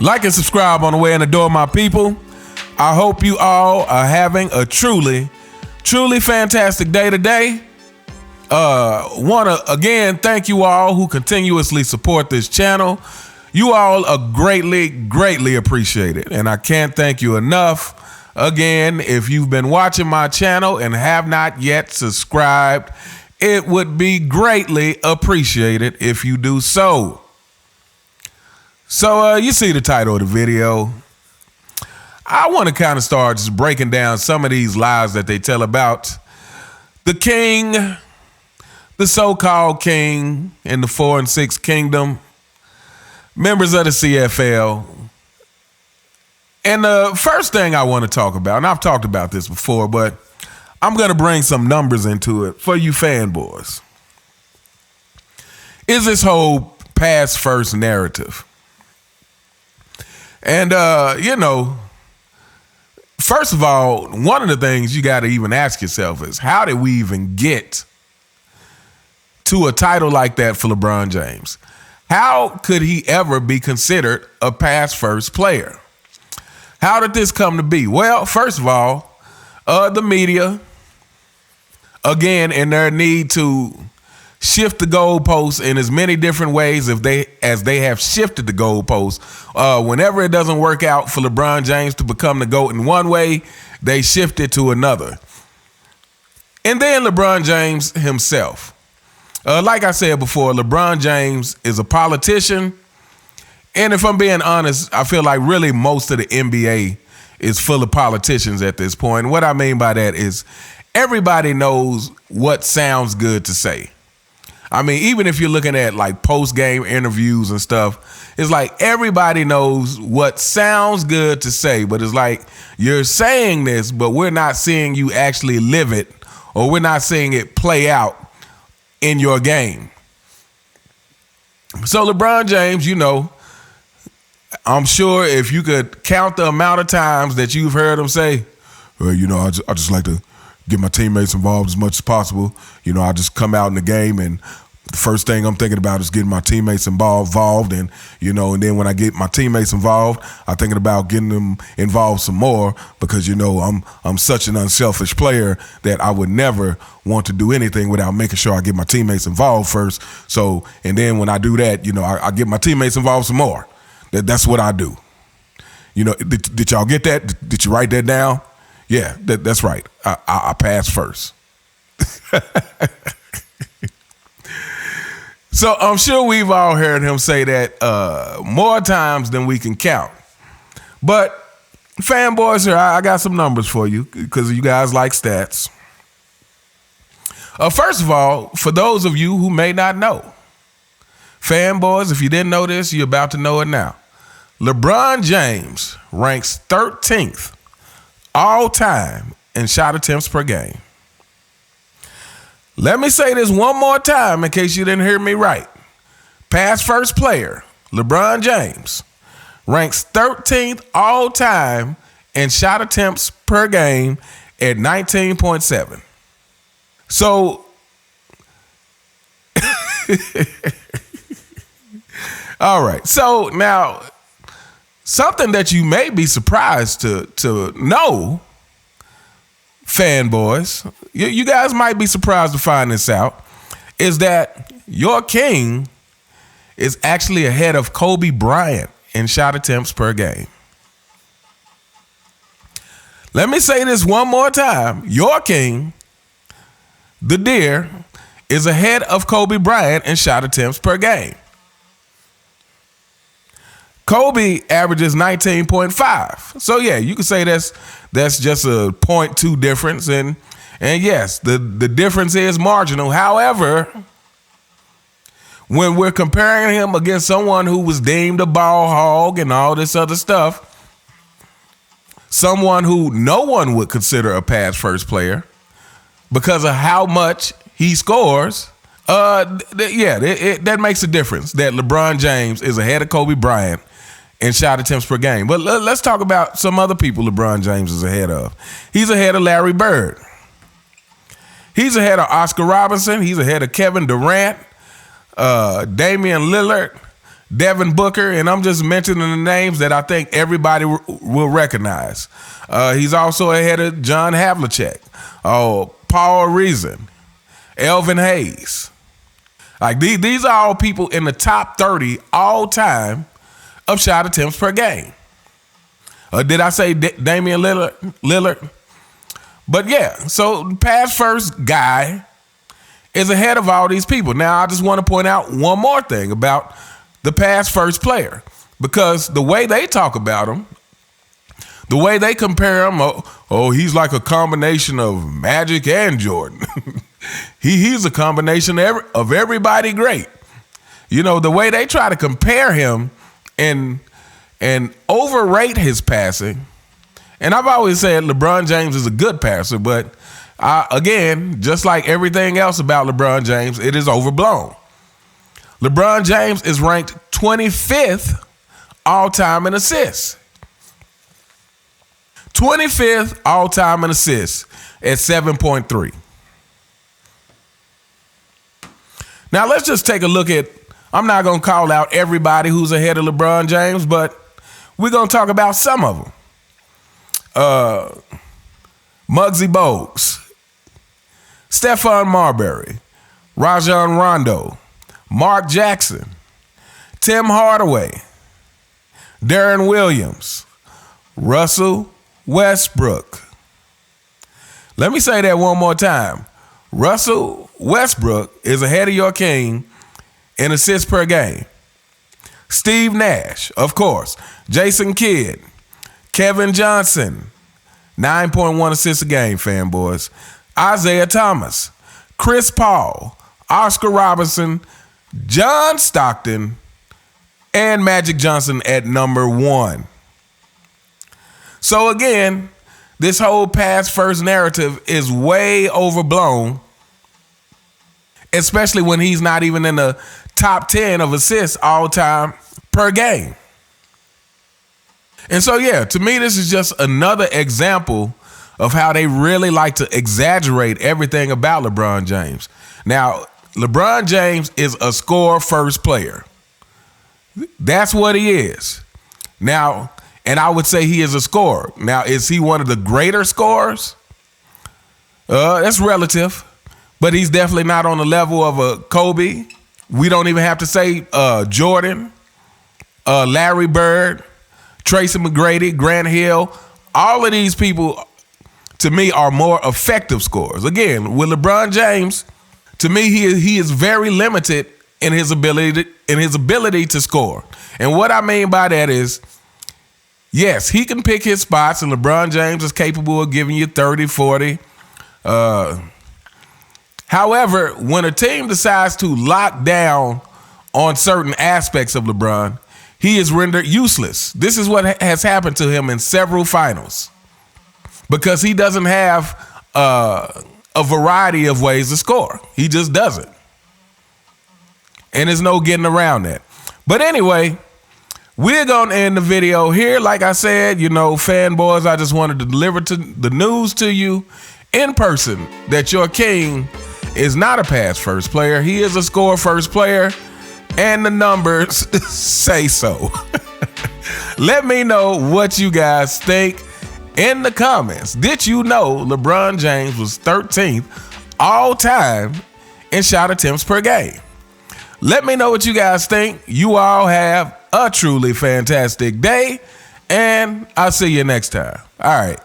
Like and subscribe on the way in the door, my people. I hope you all are having a truly fantastic day today. Want to again thank you all who continuously support this channel. You all are greatly appreciated, and I can't thank you enough. Again, if you've been watching my channel and have not yet subscribed, it would be greatly appreciated if you do so. So you see the title of the video. I want to kind of start just breaking down some of these lies that they tell about the king, the so-called king in the 4 and 6 kingdom, members of the CFL. And the first thing I want to talk about, and I've talked about this before, but I'm going to bring some numbers into it for you fanboys, is this whole pass first narrative. And, first of all, one of the things you got to even ask yourself is, how did we even get to a title like that for LeBron James? How could he ever be considered a pass first player? How did this come to be? Well, first of all, the media, again, in their need to shift the goalposts in as many different ways as they have shifted the goalposts. Whenever it doesn't work out for LeBron James to become the GOAT in one way, they shift it to another. And then LeBron James himself. Like I said before, LeBron James is a politician. And if I'm being honest, I feel like really most of the NBA is full of politicians at this point. And what I mean by that is everybody knows what sounds good to say. I mean, even if you're looking at like post-game interviews and stuff, it's like everybody knows what sounds good to say, but it's like you're saying this, but we're not seeing you actually live it, or we're not seeing it play out in your game. So LeBron James, I'm sure if you could count the amount of times that you've heard him say, I just like to get my teammates involved as much as possible. I just come out in the game and the first thing I'm thinking about is getting my teammates involved, and and then when I get my teammates involved, I'm thinking about getting them involved some more because I'm such an unselfish player that I would never want to do anything without making sure I get my teammates involved first. So, and then when I do that, I get my teammates involved some more. That's what I do. Did y'all get that? Did you write that down? Yeah, that's right. I pass first. So I'm sure we've all heard him say that more times than we can count. But fanboys here, I got some numbers for you because you guys like stats. First of all, for those of you who may not know, fanboys, if you didn't know this, you're about to know it now. LeBron James ranks 13th all time in shot attempts per game. Let me say this one more time in case you didn't hear me right. Pass first player, LeBron James, ranks 13th all time in shot attempts per game at 19.7. So, all right. So now, something that you may be surprised to know, fanboys, you guys might be surprised to find this out, is that your king is actually ahead of Kobe Bryant in shot attempts per game. Let me say this one more time. Your king, the deer, is ahead of Kobe Bryant in shot attempts per game. Kobe averages 19.5. So yeah, you can say that's just a 0.2 difference, and yes, the difference is marginal. However, when we're comparing him against someone who was deemed a ball hog and all this other stuff, someone who no one would consider a pass first player because of how much he scores, that makes a difference that LeBron James is ahead of Kobe Bryant in shot attempts per game. But let's talk about some other people LeBron James is ahead of. He's ahead of Larry Bird. He's ahead of Oscar Robertson. He's ahead of Kevin Durant, Damian Lillard, Devin Booker, and I'm just mentioning the names that I think everybody will recognize. He's also ahead of John Havlicek, Paul Reason, Elvin Hayes. Like these are all people in the top 30 all time of shot attempts per game. Did I say Damian Lillard? But yeah, so pass first guy is ahead of all these people. Now, I just want to point out one more thing about the pass first player, because the way they talk about him, the way they compare him, he's like a combination of Magic and Jordan. He's a combination of everybody great. You know, the way they try to compare him and overrate his passing. And I've always said LeBron James is a good passer, but again, just like everything else about LeBron James, it is overblown. LeBron James is ranked 25th all-time in assists. 25th all-time in assists at 7.3. Now, let's just take a look at, I'm not going to call out everybody who's ahead of LeBron James, but we're going to talk about some of them. Muggsy Bogues, Stephon Marbury, Rajon Rondo, Mark Jackson, Tim Hardaway, Darren Williams, Russell Westbrook. Let me say that one more time. Russell Westbrook is ahead of your king in assists per game. Steve Nash, of course. Jason Kidd, Kevin Johnson, 9.1 assists a game, fanboys. Isaiah Thomas, Chris Paul, Oscar Robertson, John Stockton, and Magic Johnson at number 1. So again, this whole pass first narrative is way overblown, especially when he's not even in the top 10 of assists all time per game. And so, yeah, to me, this is just another example of how they really like to exaggerate everything about LeBron James. Now, LeBron James is a score-first player. That's what he is. Now, and I would say he is a scorer. Now, is he one of the greater scorers? That's relative, but he's definitely not on the level of a Kobe. We don't even have to say Jordan, Larry Bird, Tracy McGrady, Grant Hill. All of these people, to me, are more effective scorers. Again, with LeBron James, to me, he is very limited in his ability to score. And what I mean by that is, yes, he can pick his spots, and LeBron James is capable of giving you 30, 40. However, when a team decides to lock down on certain aspects of LeBron, he is rendered useless. This is what has happened to him in several finals, because he doesn't have a variety of ways to score. He just doesn't. And there's no getting around that. But anyway, we're going to end the video here. Like I said, fanboys, I just wanted to deliver the news to you in person that your king is not a pass first player. He is a score first player. And the numbers say so. Let me know what you guys think in the comments. Did you know LeBron James was 13th all time in shot attempts per game? Let me know what you guys think. You all have a truly fantastic day, and I'll see you next time. All right.